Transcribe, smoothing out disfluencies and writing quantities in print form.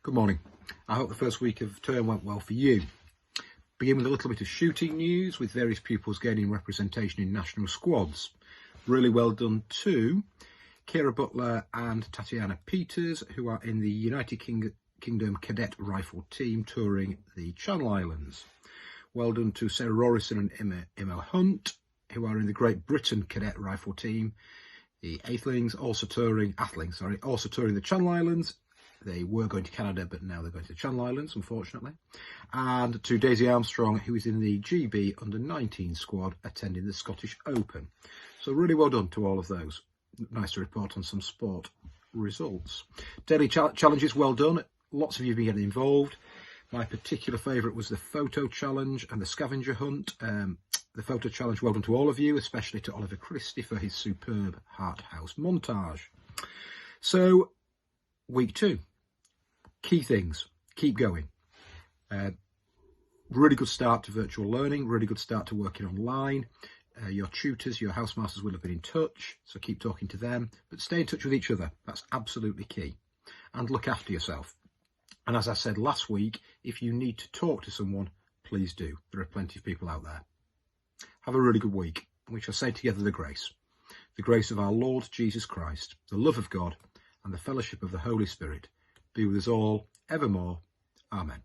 Good morning. I hope the first week of term went well for you. Begin with a little bit of shooting news, with various pupils gaining representation in national squads. Really well done to Kira Butler and Tatiana Peters, who are in the United Kingdom Cadet Rifle team touring the Channel Islands. Well done to Sarah Rorison and Emma Hunt, who are in the Great Britain Cadet Rifle team. The Athlings also touring the Channel Islands. They were going to Canada, but now they're going to the Channel Islands, unfortunately. And to Daisy Armstrong, who is in the GB Under-19 squad, attending the Scottish Open. So really well done to all of those. Nice to report on some sport results. Daily challenges, well done. Lots of you have been getting involved. My particular favourite was the photo challenge and the scavenger hunt. The photo challenge, well done to all of you, especially to Oliver Christie for his superb Heart House montage. So, week 2. Key things, keep going. Really good start to virtual learning, really good start to working online. Your tutors, your housemasters will have been in touch, so keep talking to them, but stay in touch with each other. That's absolutely key. And look after yourself. And as I said last week, if you need to talk to someone, please do. There are plenty of people out there. Have a really good week. We shall say together the grace of our Lord Jesus Christ, the love of God, and the fellowship of the Holy Spirit be with us all evermore. Amen.